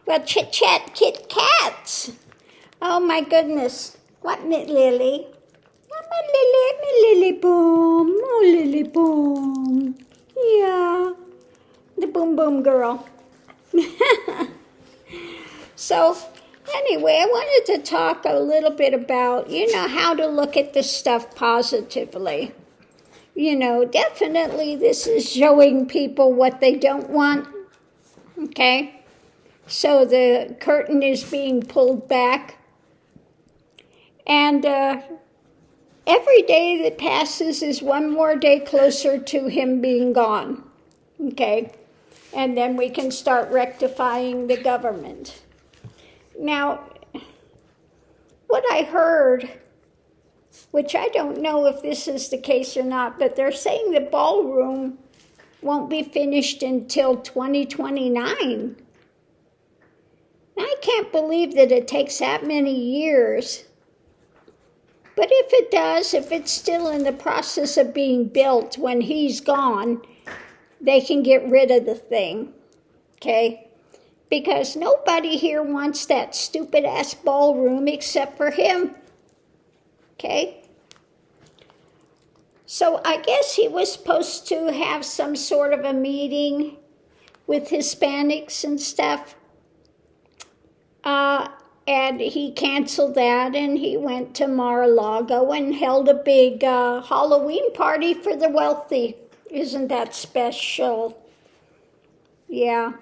Well, chit-chat Kit Kats. Oh, my goodness. What, Lily? My Lily Boom. Oh, Lily Boom. Yeah. The Boom Boom girl. So, anyway, I wanted to talk a little bit about, how to look at this stuff positively. Definitely this is showing people what they don't want. Okay? So the curtain is being pulled back. And every day that passes is one more day closer to him being gone. Okay? And then we can start rectifying the government. Now, what I heard, which I don't know if this is the case or not, but they're saying the ballroom won't be finished until 2029. I can't believe that it takes that many years. But if it does, if it's still in the process of being built when he's gone, they can get rid of the thing, okay? Because nobody here wants that stupid-ass ballroom except for him, okay? So I guess he was supposed to have some sort of a meeting with Hispanics and stuff. And he canceled that, and he went to Mar-a-Lago and held a big Halloween party for the wealthy. Isn't that special? Yeah.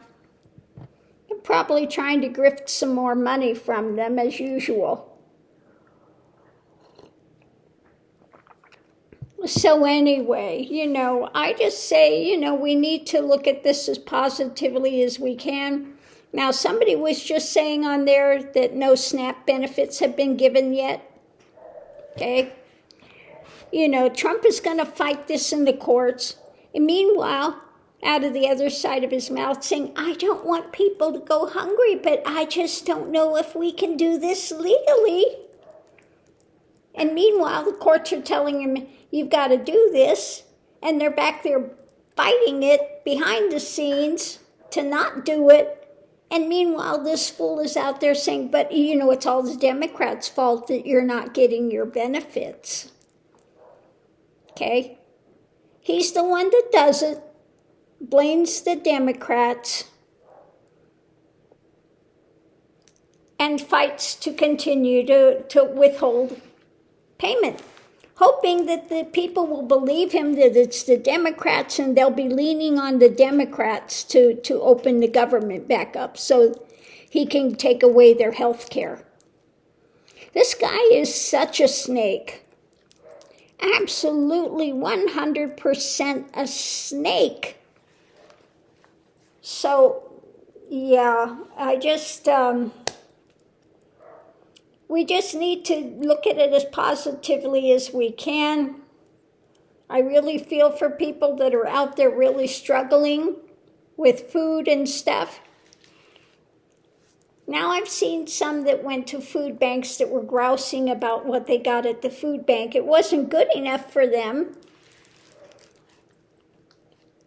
I'm probably trying to grift some more money from them, as usual. So anyway, I just say, we need to look at this as positively as we can. Now, somebody was just saying on there that no SNAP benefits have been given yet. Okay? Trump is going to fight this in the courts. And meanwhile, out of the other side of his mouth saying, I don't want people to go hungry, but I just don't know if we can do this legally. And meanwhile, the courts are telling him, you've got to do this. And they're back there fighting it behind the scenes to not do it. And meanwhile, this fool is out there saying, but it's all the Democrats' fault that you're not getting your benefits. Okay? He's the one that does it, blames the Democrats, and fights to continue to withhold payment, hoping that the people will believe him that it's the Democrats, and they'll be leaning on the Democrats to open the government back up so he can take away their health care. This guy is such a snake. Absolutely 100% a snake. So, yeah, we just need to look at it as positively as we can. I really feel for people that are out there really struggling with food and stuff. Now I've seen some that went to food banks that were grousing about what they got at the food bank. It wasn't good enough for them.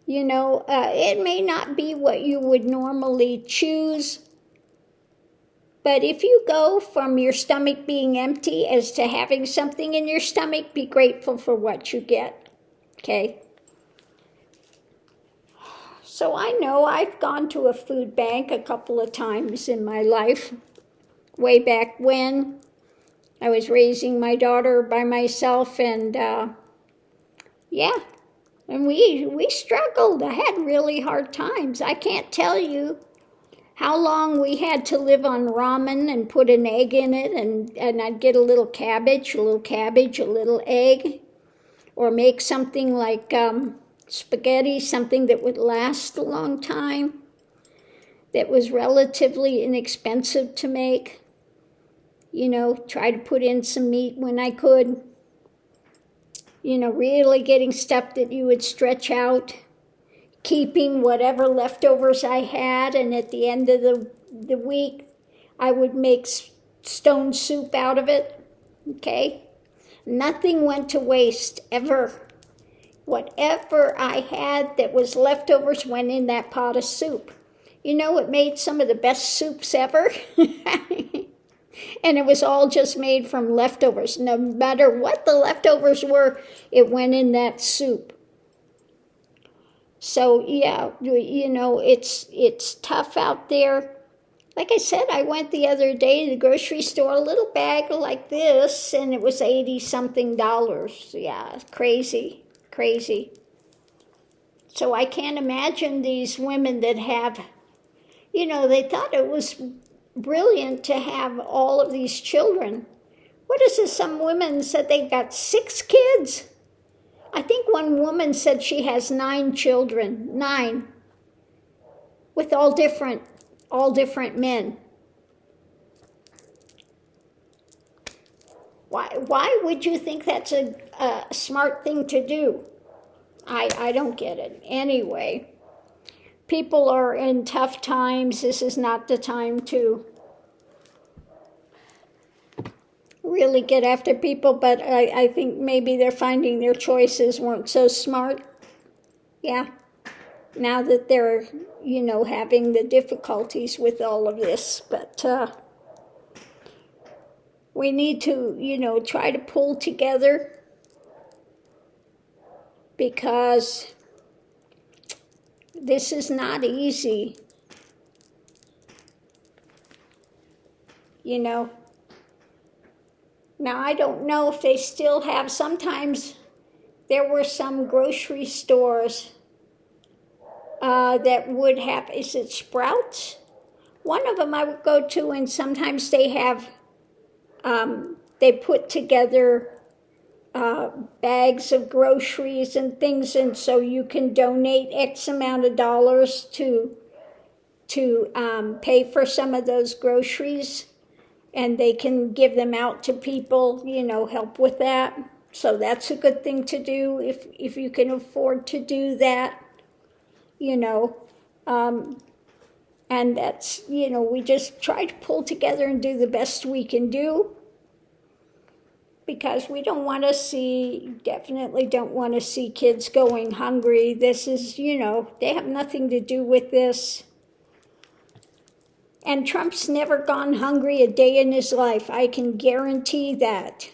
It may not be what you would normally choose. But if you go from your stomach being empty as to having something in your stomach, be grateful for what you get, okay? So I know I've gone to a food bank a couple of times in my life, way back when I was raising my daughter by myself, and and we struggled. I had really hard times. I can't tell you how long we had to live on ramen and put an egg in it, and I'd get a little cabbage, a little egg, or make something like spaghetti, something that would last a long time, that was relatively inexpensive to make. Try to put in some meat when I could. Really getting stuff that you would stretch out, keeping whatever leftovers I had, and at the end of the week, I would make stone soup out of it, okay? Nothing went to waste, ever. Whatever I had that was leftovers went in that pot of soup. You know, it made some of the best soups ever. And it was all just made from leftovers. No matter what the leftovers were, it went in that soup. So, yeah, you know, it's tough out there. Like I said, I went the other day to the grocery store, a little bag like this, and it was $80-something. Yeah, crazy, crazy. So I can't imagine these women that have, you know, they thought it was brilliant to have all of these children. What is this? Some women said they got 6 kids. I think one woman said she has 9 children, 9, with all different men. Why would you think that's a smart thing to do? I don't get it. Anyway, people are in tough times. This is not the time to really get after people, but I think maybe they're finding their choices weren't so smart. Yeah. Now that they're, you know, having the difficulties with all of this. But we need to, you know, try to pull together, because this is not easy. You know. Now, I don't know if they still have, sometimes there were some grocery stores that would have, is it Sprouts? One of them I would go to, and sometimes they have, they put together bags of groceries and things, and so you can donate X amount of dollars to pay for some of those groceries, and they can give them out to people, you know, help with that. So that's a good thing to do if you can afford to do that, you know. And that's, you know, we just try to pull together and do the best we can do, because we don't want to see, definitely don't want to see kids going hungry. This is, you know, they have nothing to do with this. And Trump's never gone hungry a day in his life. I can guarantee that.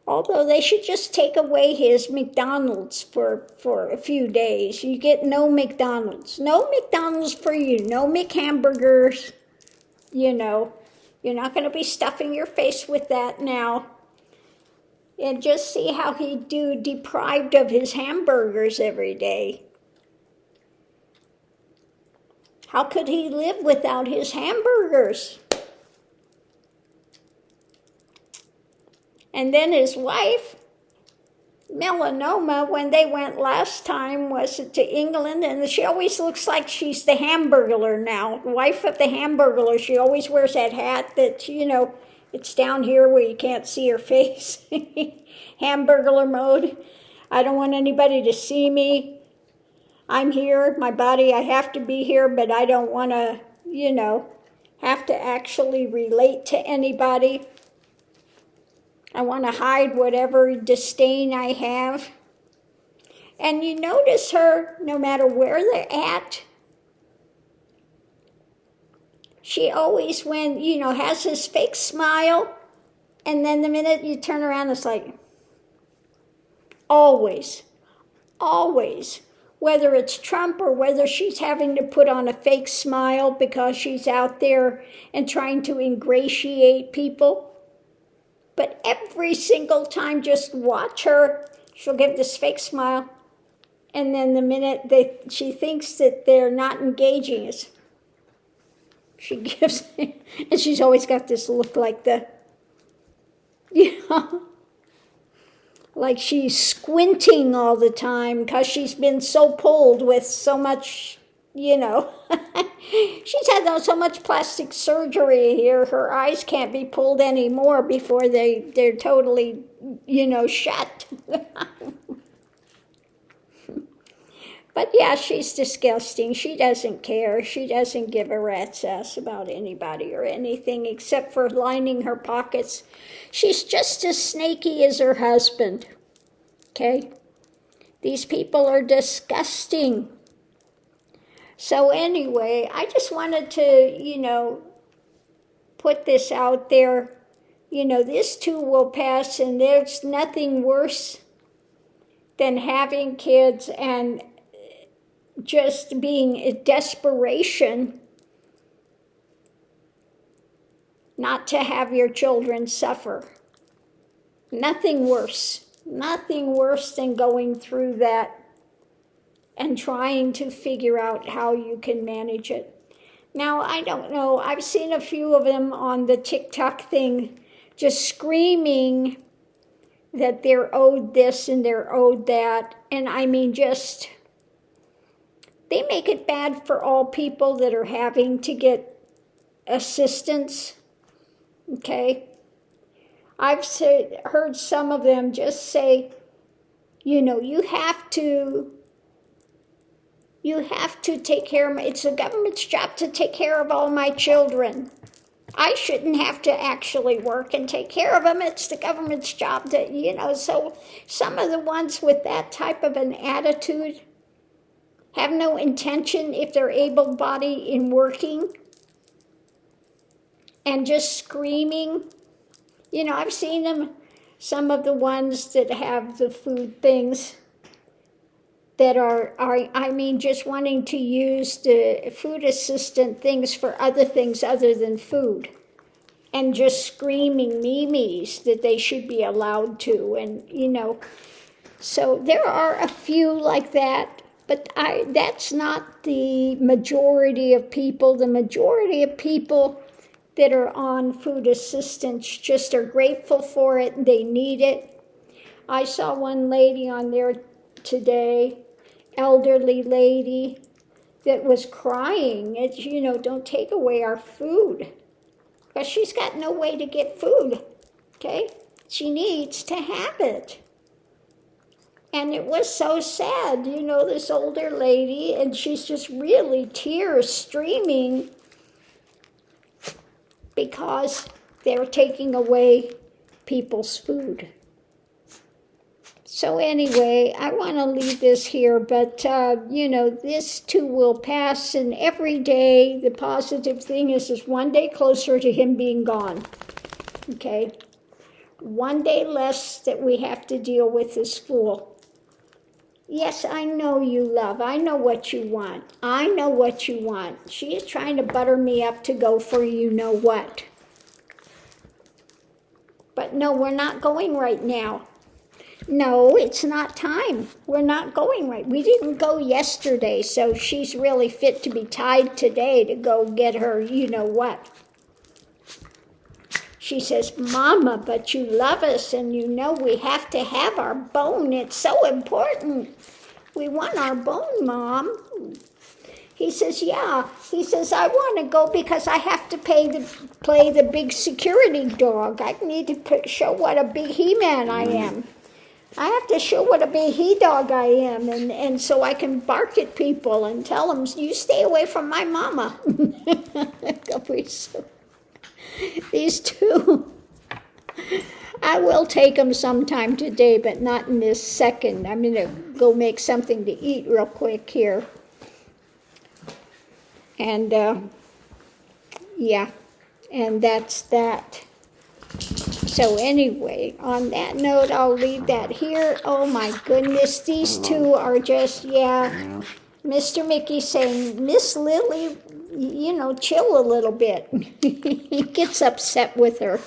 Although they should just take away his McDonald's for a few days. You get no McDonald's. No McDonald's for you. No McHamburgers. You know, you're not going to be stuffing your face with that now. And just see how he'd do deprived of his hamburgers every day. How could he live without his hamburgers? And then his wife, melanoma, when they went last time, was it to England? And she always looks like she's the Hamburglar now, wife of the Hamburglar. She always wears that hat that, you know, it's down here where you can't see her face. Hamburglar mode. I don't want anybody to see me. I'm here, my body, I have to be here, but I don't want to, you know, have to actually relate to anybody. I want to hide whatever disdain I have. And you notice her, no matter where they're at, she always, when, you know, has this fake smile, and then the minute you turn around, it's like, always, whether it's Trump or whether she's having to put on a fake smile because she's out there and trying to ingratiate people. But every single time, just watch her. She'll give this fake smile. And then the minute she thinks that they're not engaging, she gives, and she's always got this look like like she's squinting all the time because she's been so pulled with so much, you know. She's had so much plastic surgery here. Her eyes can't be pulled anymore before they're totally, you know, shut. But yeah, she's disgusting. She doesn't care. She doesn't give a rat's ass about anybody or anything except for lining her pockets. She's just as snaky as her husband. Okay? These people are disgusting. So anyway, I just wanted to, put this out there. This too will pass, and there's nothing worse than having kids and just being in desperation not to have your children suffer. Nothing worse than going through that and trying to figure out how you can manage it. Now, I don't know, I've seen a few of them on the TikTok thing just screaming that they're owed this and they're owed that. And I mean, just, they make it bad for all people that are having to get assistance, okay? I've heard some of them just say, you have to take care of it's the government's job to take care of all my children. I shouldn't have to actually work and take care of them. It's the government's job to, so some of the ones with that type of an attitude have no intention, if they're able-bodied, in working and just screaming. I've seen them, some of the ones that have the food things that are just wanting to use the food assistant things for other things other than food, and just screaming memes that they should be allowed to, and so there are a few like that, but that's not the majority of people. The majority of people that are on food assistance just are grateful for it, they need it. I saw one lady on there today, elderly lady, that was crying. It's, don't take away our food. Because she's got no way to get food, okay? She needs to have it. And it was so sad, this older lady, and she's just really tears streaming because they're taking away people's food. So anyway, I want to leave this here, but, this too will pass, and every day the positive thing is one day closer to him being gone, okay? One day less that we have to deal with this fool. Yes, I know you, love. I know what you want. I know what you want. She is trying to butter me up to go for you-know-what. But no, we're not going right now. No, it's not time. We're not going right. We didn't go yesterday, so she's really fit to be tied today to go get her you-know-what. She says, Mama, but you love us, and we have to have our bone. It's so important. We want our bone, Mom. He says, yeah. He says, I want to go because I have to play the big security dog. I need to show what a big he-man I am. I have to show what a big he-dog I am, and so I can bark at people and tell them, you stay away from my mama. These two, I will take them sometime today, but not in this second. I'm going to go make something to eat real quick here. And, and that's that. So anyway, on that note, I'll leave that here. Oh my goodness, these two are just, Mr. Mickey saying, Miss Lily, chill a little bit. He gets upset with her.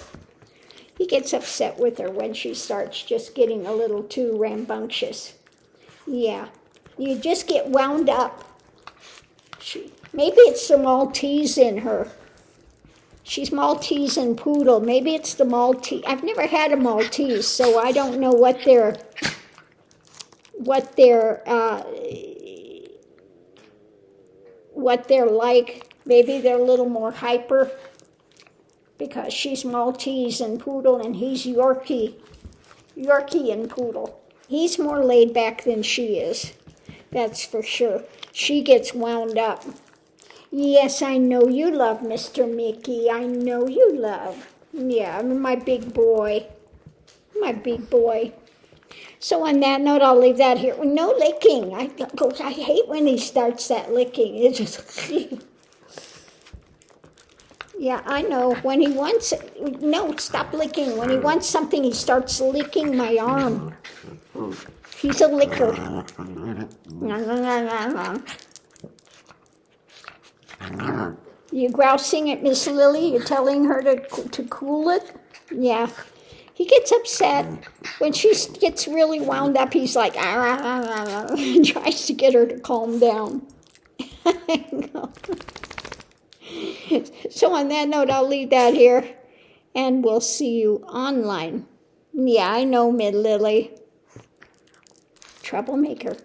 He gets upset with her when she starts just getting a little too rambunctious. Yeah, you just get wound up. Maybe it's the Maltese in her. She's Maltese and Poodle. Maybe it's the Maltese. I've never had a Maltese, so I don't know what they're like. Maybe they're a little more hyper because she's Maltese and Poodle, and he's Yorkie and Poodle. He's more laid back than she is. That's for sure. She gets wound up. Yes, I know you love Mr. Mickey. I know you love. Yeah, my big boy. My big boy. So on that note, I'll leave that here. No licking. I hate when he starts that licking. It just... Yeah, I know. When he wants... No, stop licking. When he wants something, he starts licking my arm. He's a licker. You grousing at Miss Lily? You're telling her to cool it? Yeah. He gets upset. When she gets really wound up, he's like, and tries to get her to calm down. So on that note, I'll leave that here, and we'll see you online. Yeah, I know, Mid Lily. Troublemaker.